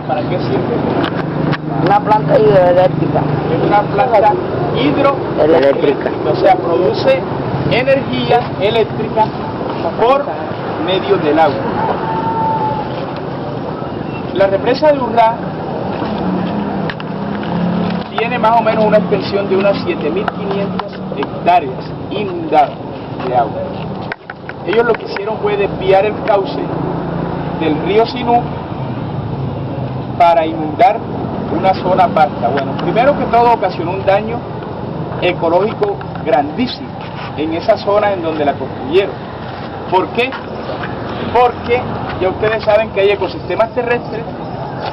¿para qué sirve? Una planta hidroeléctrica. Es una planta hidroeléctrica, o sea, produce energía eléctrica por medio del agua. La represa de Urrá tiene más o menos una extensión de unas 7.500 hectáreas inundadas de agua. Ellos lo que hicieron fue desviar el cauce del río Sinú para inundar una zona vasta. Bueno, primero que todo ocasionó un daño ecológico grandísimo en esa zona en donde la construyeron. ¿Por qué? Porque ya ustedes saben que hay ecosistemas terrestres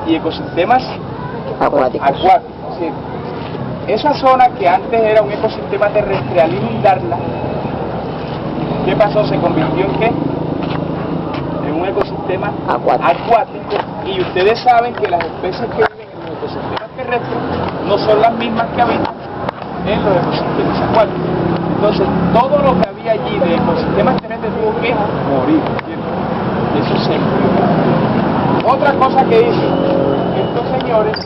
y ecosistemas acuáticos. ¿Sí? Esa zona que antes era un ecosistema terrestre, al inundarla, ¿qué pasó? Se convirtió en ¿qué? En un ecosistema acuático. Y ustedes saben que las especies que viven en los ecosistemas terrestres no son las mismas que habitan en los ecosistemas acuáticos. Entonces, todo lo que había allí de ecosistemas terrestres tuvo que morir, ¿cierto? Eso se murió. Otra cosa que dicen estos señores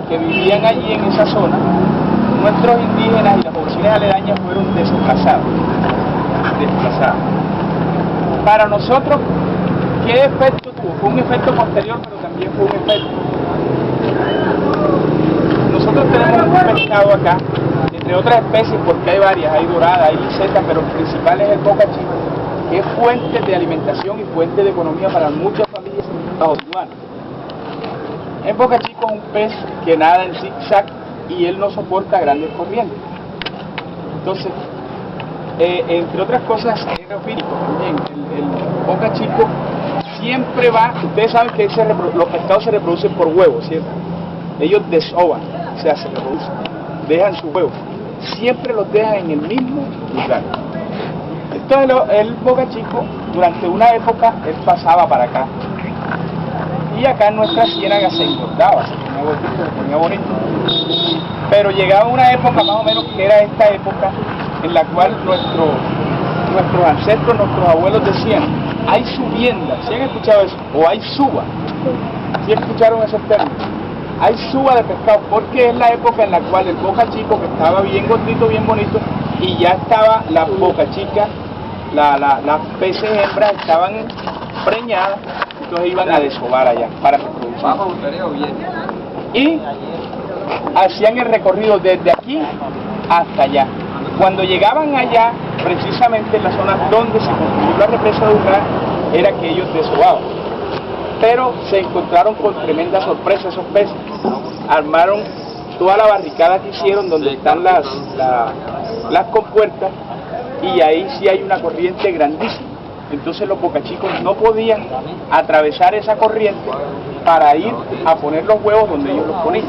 que vivían allí en esa zona, nuestros indígenas y las poblaciones aledañas fueron desplazados. Para nosotros, ¿qué efecto tuvo? Fue un efecto posterior, pero también fue un efecto. Nosotros tenemos un pescado acá, entre otras especies, porque hay varias, hay dorada, hay liseta, pero el principal es el boca chico, que es fuente de alimentación y fuente de economía para muchas familias bajocubana. El boca chico es un pez que nada en zigzag y él no soporta grandes corrientes. Entonces, entre otras cosas, es aerofílico también. El boca chico siempre va, ustedes saben que los pescados se reproducen por huevos, ¿cierto? Ellos desovan, o sea, se reproducen, dejan sus huevos. Siempre los dejan en el mismo lugar. Entonces el boca chico, durante una época, él pasaba para acá. Y acá en nuestra ciénaga se engordaba, se ponía bonito. Pero llegaba una época más o menos que era esta época en la cual nuestros ancestros, nuestros abuelos decían, hay subienda, ¿sí han escuchado eso? O hay suba, ¿sí escucharon esos términos? Hay suba de pescado, porque es la época en la cual el boca chico, que estaba bien gordito, bien bonito, y ya estaba la boca chica, las peces hembras estaban preñadas, entonces iban a desovar allá para reproducir. Y hacían el recorrido desde aquí hasta allá. Cuando llegaban allá, precisamente en la zona donde se construyó la represa de Urrá, era que ellos desovaban. Pero se encontraron con tremenda sorpresa esos peces. Armaron toda la barricada que hicieron donde están las compuertas, y ahí sí hay una corriente grandísima. Entonces los bocachicos no podían atravesar esa corriente para ir a poner los huevos donde ellos los ponían.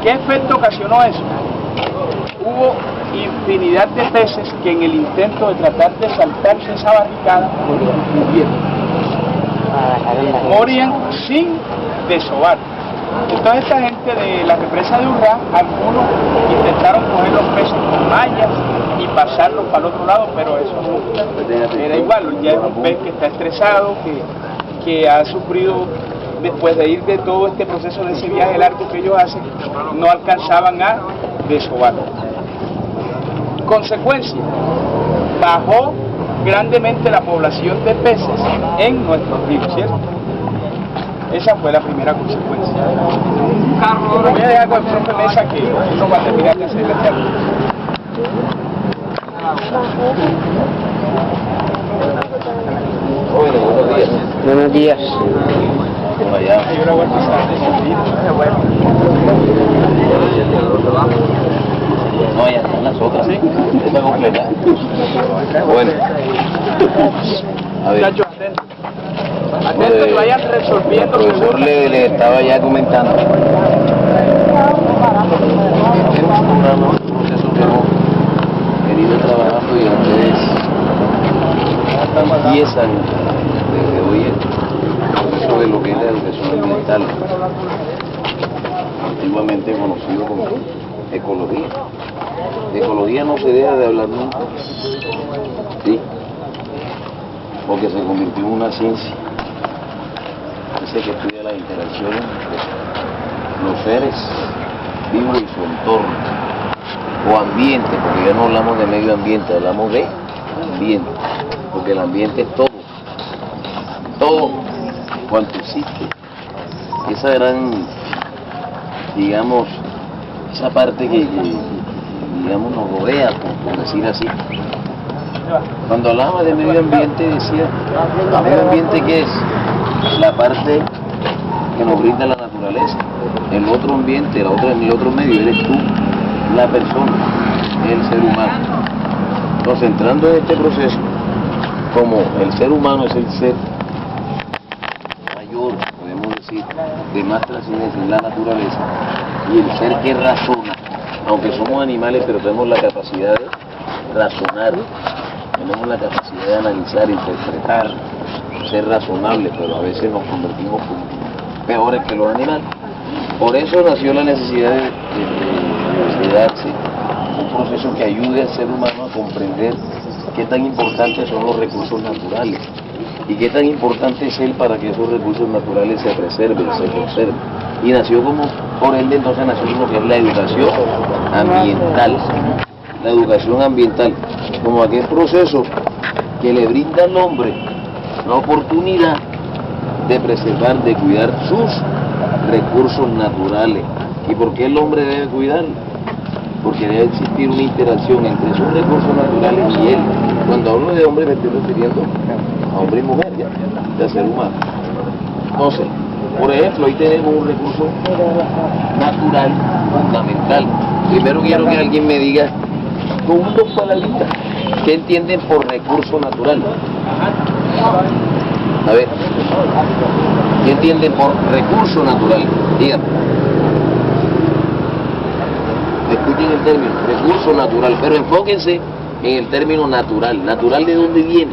¿Qué efecto ocasionó eso? Hubo infinidad de peces que en el intento de tratar de saltarse esa barricada morían sin desovar. Entonces esta gente de la represa de Urrá, algunos intentaron coger los peces con mallas y pasarlos para el otro lado, pero eso no era igual. Ya es un pez que está estresado, que ha sufrido, después de ir de todo este proceso de ese viaje largo que ellos hacen, no alcanzaban a desovar. Consecuencia, bajó grandemente la población de peces en nuestros ríos, ¿cierto? Esa fue la primera consecuencia. Voy a dejar con el profe Mesa que no va a terminar de hacer la charla. Buenos días. Buenos días. Hay una vuelta No, ya están las otras. ¿Sí? Está completa. Bueno. A ver. Muchachos, atentos. Atentos, vayan resolviendo. El profesor le estaba ya comentando. Es un proceso que hemos venido trabajando durante 10 años desde hoy sobre lo que es la educación ambiental, antiguamente conocido como ecología. De ecología no se deja de hablar nunca, ¿sí? Porque se convirtió en una ciencia. ciencia que estudia las interacciones entre los seres vivos y su entorno, o ambiente, porque ya no hablamos de medio ambiente, hablamos de ambiente, porque el ambiente es todo cuanto existe. Esa gran, digamos, esa parte que digamos, nos rodea, por decir así. Cuando hablaba de medio ambiente decía, ¿el medio ambiente qué es? La parte que nos brinda la naturaleza. El otro ambiente, el otro medio eres tú, la persona, el ser humano. Entonces, entrando en este proceso, como el ser humano es el ser mayor, podemos decir, de más trascendencia en la naturaleza, y el ser que razona, aunque somos animales, pero tenemos la capacidad de razonar, tenemos la capacidad de analizar, interpretar, ser razonables, pero a veces nos convertimos como peores que los animales. Por eso nació la necesidad de darse un proceso que ayude al ser humano a comprender qué tan importantes son los recursos naturales y qué tan importante es él para que esos recursos naturales se preserven, se conserven. Y nació como, por ende, entonces nació lo que es la educación ambiental. La educación ambiental, como aquel proceso que le brinda al hombre la oportunidad de preservar, de cuidar sus recursos naturales. ¿Y por qué el hombre debe cuidarlo? Porque debe existir una interacción entre sus recursos naturales y él. Cuando hablo de hombre me estoy refiriendo a hombre y mujer, ya, de ser humano. Entonces, por ejemplo, ahí tenemos un recurso natural fundamental. Primero quiero que alguien me diga con dos palabritas, ¿qué entienden por recurso natural? A ver, ¿qué entienden por recurso natural? Díganme. Escuchen el término, recurso natural, pero enfóquense en el término natural. ¿Natural de dónde viene?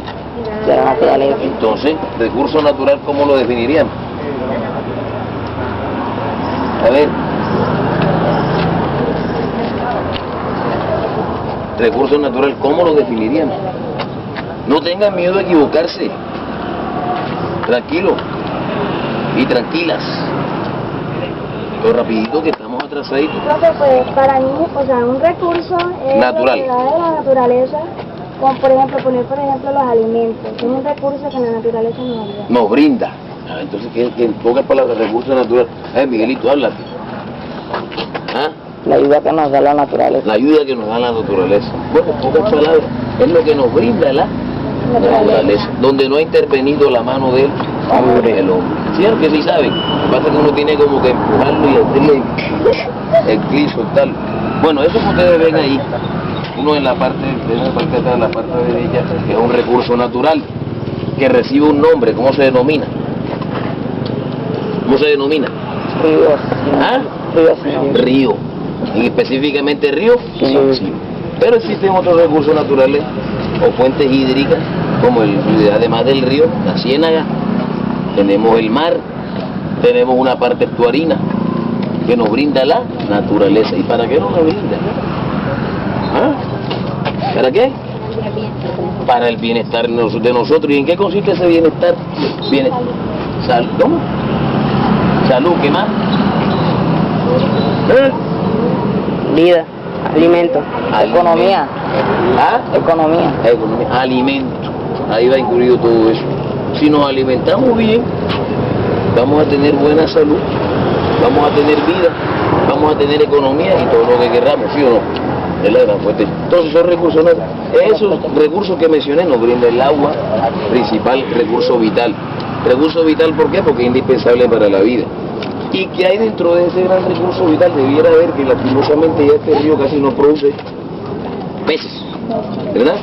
De la naturaleza. Entonces, recurso natural, ¿cómo lo definirían? A ver. Recurso natural, ¿cómo lo definirían? No tengan miedo de equivocarse. Tranquilo y tranquilas. Todo rapidito que estamos atrasaditos. Profe, pues para mí, o sea, un recurso es Natural. lo que da de la naturaleza, como por ejemplo, poner por ejemplo los alimentos. Es un recurso que la naturaleza nos da. Nos brinda. Ah, entonces, ¿qué en pocas palabras, recurso natural? Miguelito, háblate. ¿Ah? La ayuda que nos da la naturaleza. La ayuda que nos da la naturaleza. Bueno, en pocas palabras, es lo que nos brinda la naturaleza, donde no ha intervenido la mano del hombre. El hombre. ¿Cierto que sí saben? Lo que pasa es que uno tiene como que empujarlo y hacerle el clic, tal. Bueno, eso que ustedes ven ahí, uno en la parte de atrás, la parte derecha, que es un recurso natural, que recibe un nombre. ¿Cómo se denomina? ¿Cómo se denomina? Ríos. ¿Ah? Río. Y específicamente río. Sí. Pero existen otros recursos naturales o fuentes hídricas, como además del río, la ciénaga, tenemos el mar, tenemos una parte estuarina que nos brinda la naturaleza. ¿Y para qué nos la brinda? ¿Ah? ¿Para qué? Para el bienestar de nosotros. ¿Y en qué consiste ese bienestar? Salud. ¿Cómo? Salud, ¿qué más? Vida, alimento, economía. ¿Ah? Economía. Alimento. Ahí va incluido todo eso. Si nos alimentamos bien, vamos a tener buena salud, vamos a tener vida, vamos a tener economía y todo lo que queramos, ¿sí o no? Es la gran fuente. Entonces esos recursos, esos recursos que mencioné nos brinda el agua, principal recurso vital. Recurso vital, ¿por qué? Porque es indispensable para la vida. ¿Y qué hay dentro de ese gran recurso vital? Debiera haber que lastimosamente ya este río casi no produce peces, ¿verdad?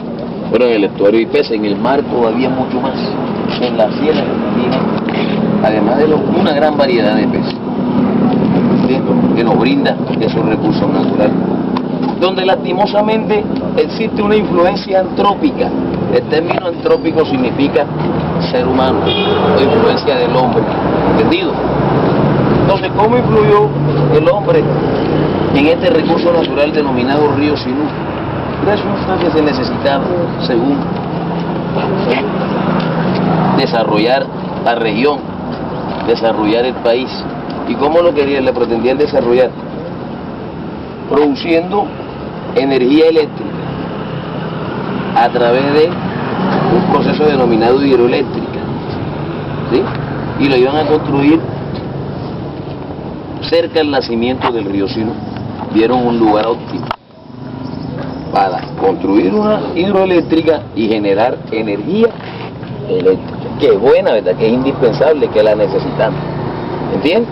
Pero en el estuario hay peces, en el mar todavía mucho más, en la ciénaga también, además de una gran variedad de peces, ¿sí? Que nos brinda esos recursos naturales, donde lastimosamente existe una influencia antrópica. El término antrópico significa ser humano, o influencia del hombre, ¿entendido? Entonces, ¿cómo influyó el hombre en este recurso natural denominado río Sinú? Resulta que se necesitaba, según desarrollar la región desarrollar el país. ¿Y cómo lo querían? Le pretendían desarrollar produciendo energía eléctrica a través de un proceso denominado hidroeléctrica, ¿sí? Y lo iban a construir cerca del nacimiento del río Sinú. Vieron un lugar óptimo para construir una hidroeléctrica y generar energía eléctrica, que es buena, ¿verdad? Que es indispensable, que la necesitamos, ¿entiendes?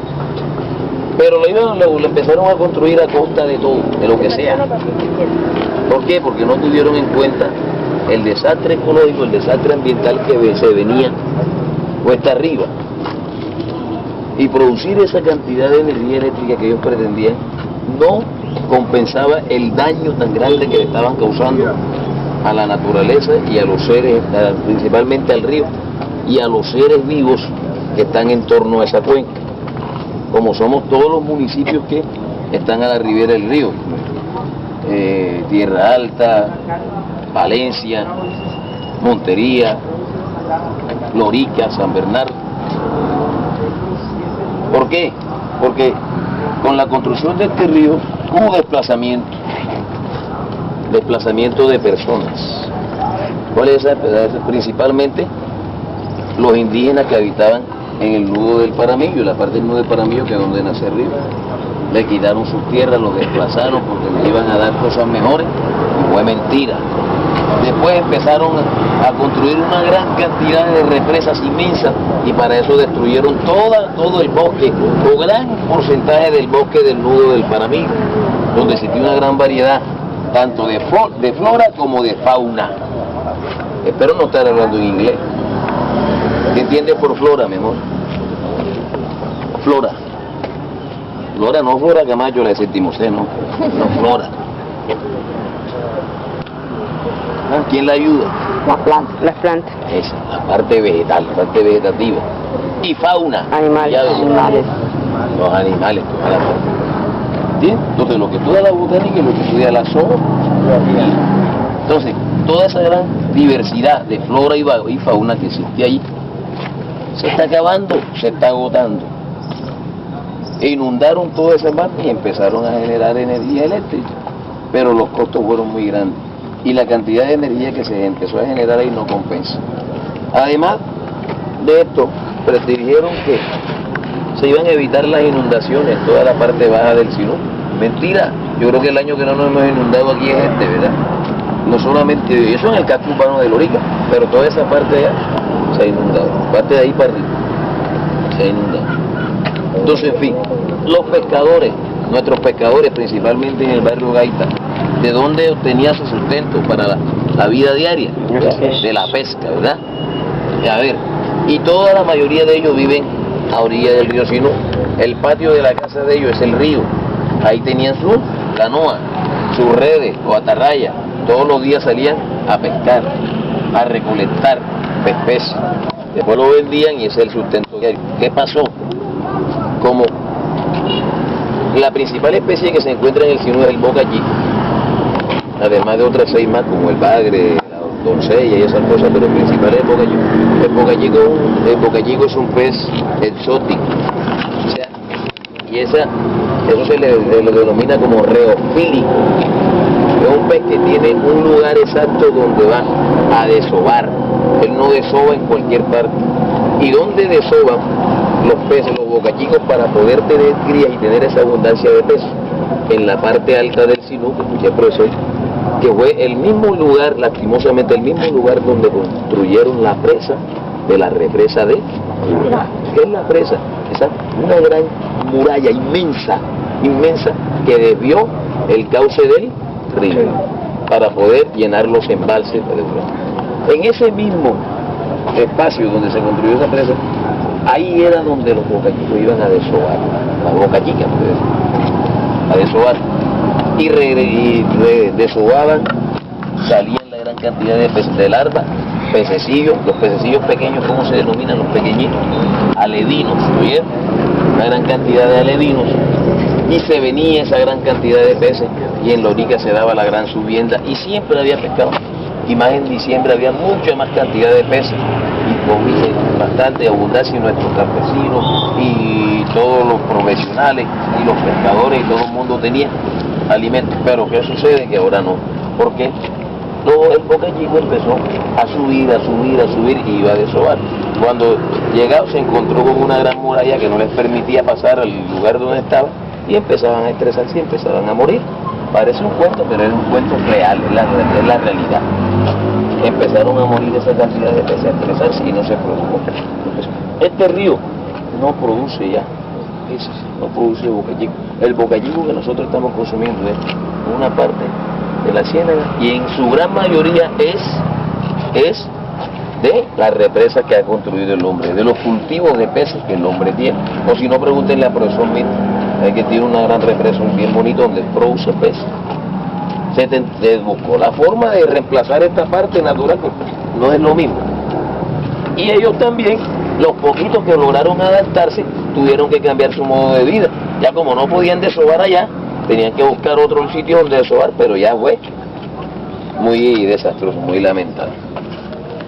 Pero lo empezaron a construir a costa de todo, de lo que sea. ¿Por qué? Porque no tuvieron en cuenta el desastre ecológico, el desastre ambiental que se venía cuesta arriba. Y producir esa cantidad de energía eléctrica que ellos pretendían no compensaba el daño tan grande que le estaban causando a la naturaleza y a los seres, principalmente al río, y a los seres vivos que están en torno a esa cuenca, como somos todos los municipios que están a la ribera del río, Tierra Alta, Valencia, Montería, Lorica, San Bernardo. ¿Por qué? Porque con la construcción de este río hubo desplazamiento de personas. ¿Cuál es esa? Principalmente los indígenas que habitaban en el nudo del Paramillo, la parte del nudo del Paramillo, que es donde nace el río. Le quitaron sus tierras, los desplazaron porque les iban a dar cosas mejores, y fue mentira. Después empezaron a construir una gran cantidad de represas inmensas y para eso destruyeron todo el bosque, o gran porcentaje del bosque del nudo del Paramillo, donde existía una gran variedad tanto de flora como de fauna. Espero no estar hablando en inglés. ¿Qué entiendes por flora, mi amor? Flora. Flora, no Flora Camacho, la de Séptimo C, no flora. ¿Quién la ayuda? Las plantas. Esa, la parte vegetal, la parte vegetativa. Y fauna. Animales. Los animales, toda la parte. ¿Entiendes? Entonces, lo que estudia la botánica y lo que estudia la zoología. Entonces, toda esa gran diversidad de flora y fauna que existe ahí, se está acabando, se está agotando. E inundaron toda esa parte y empezaron a generar energía eléctrica. Pero los costos fueron muy grandes. Y la cantidad de energía que se empezó a generar ahí no compensa. Además de esto, dijeron que se iban a evitar las inundaciones en toda la parte baja del Sinú. Mentira, yo creo que el año que no nos hemos inundado aquí es este, ¿verdad? No solamente eso en el casco urbano de Lorica, pero toda esa parte allá se ha inundado, parte de ahí para arriba se ha inundado. Entonces, en fin, los pescadores, nuestros pescadores, principalmente en el barrio Gaita, ¿de dónde obtenía su sustento para la vida diaria? De la pesca, ¿verdad? A ver, y toda la mayoría de ellos viven a orilla del río Sinú. El patio de la casa de ellos es el río. Ahí tenían su canoa, sus redes o atarraya. Todos los días salían a pescar, a recolectar peces. Después lo vendían y ese es el sustento diario. ¿Qué pasó? Como la principal especie que se encuentra en el Sinú es el bocachico, además de otras 6 más como el bagre, la doncella y esas cosas, pero el principal es el bocachico. El bocachico es un pez exótico, o sea, y eso se le denomina como reofílico. Es un pez que tiene un lugar exacto donde va a desovar. Él no desova en cualquier parte. ¿Y dónde desovan los peces, los bocachicos, para poder tener crías y tener esa abundancia de peces? En la parte alta del Sinú, que escuché al profesor, que fue el mismo lugar, lastimosamente el mismo lugar donde construyeron la presa de la represa de ¿qué es la presa? Esa, una gran muralla inmensa que desvió el cauce del río para poder llenar los embalses. En ese mismo espacio donde se construyó esa presa, ahí era donde los bocachicos iban a desovar, las bocachicas, a desovar, y desovaban, salían la gran cantidad de peces de larva, pececillos, los pececillos pequeños, ¿cómo se denominan los pequeñitos? Aledinos, ¿oyeron? Una gran cantidad de aledinos, y se venía esa gran cantidad de peces, y en Lorica se daba la gran subienda, y siempre había pescado, y más en diciembre había mucha más cantidad de peces, y comía bastante abundancia y nuestros campesinos y todos los profesionales y los pescadores y todo el mundo tenía alimentos. Pero ¿qué sucede? Que ahora no. ¿Por qué? Todo el Boca Chico empezó a subir y iba a desovar. Cuando llegaba se encontró con una gran muralla que no les permitía pasar al lugar donde estaba y empezaban a estresarse y empezaban a morir. Parece un cuento, pero es un cuento real, es la realidad. Empezaron a morir esa cantidad de peces, a estresarse y no se produjo. Entonces, este río no produce ya, no produce Boca Chico. El Boca Chico que nosotros estamos consumiendo es una parte de la ciénaga y en su gran mayoría es de las represas que ha construido el hombre, de los cultivos de peces que el hombre tiene. O si no, pregúntenle al profesor Mito, que tiene una gran represa bien bonita donde produce peces. Se buscó la forma de reemplazar esta parte natural, porque no es lo mismo. Y ellos también, los poquitos que lograron adaptarse, tuvieron que cambiar su modo de vida. Ya como no podían desovar allá, tenían que buscar otro sitio donde desovar, pero ya fue muy desastroso, muy lamentable.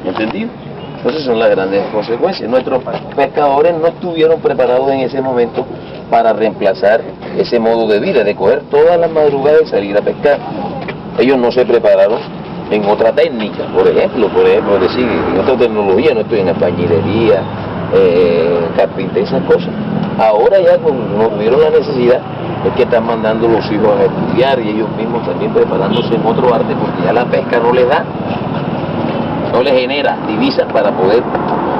¿Entendido? Entonces son las grandes consecuencias. Nuestros pescadores no estuvieron preparados en ese momento para reemplazar ese modo de vida, de coger todas las madrugadas y salir a pescar. Ellos no se prepararon en otra técnica, por ejemplo, decir, en otra tecnología, no estoy en albañilería, carpintería, esas cosas. Ahora ya no tuvieron la necesidad, es que están mandando los hijos a estudiar y ellos mismos también preparándose en otro arte porque ya la pesca no les da, no les genera divisas para poder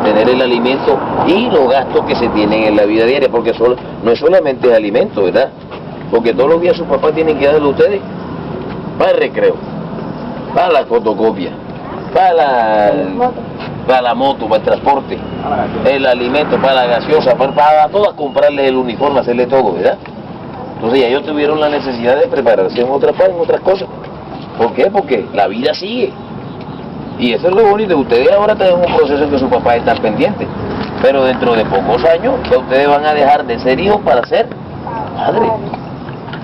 tener el alimento y los gastos que se tienen en la vida diaria, porque no es solamente el alimento, ¿verdad? Porque todos los días sus papás tienen que darle a ustedes para el recreo, para la fotocopia, para la moto, para el transporte, el alimento, para la gaseosa, para todas comprarles el uniforme, hacerle todo, ¿verdad? Entonces ya ellos tuvieron la necesidad de prepararse en otras cosas. ¿Por qué? Porque la vida sigue. Y eso es lo bonito, ustedes ahora tienen un proceso en que sus papás están pendientes, pero dentro de pocos años ustedes van a dejar de ser hijos para ser padres.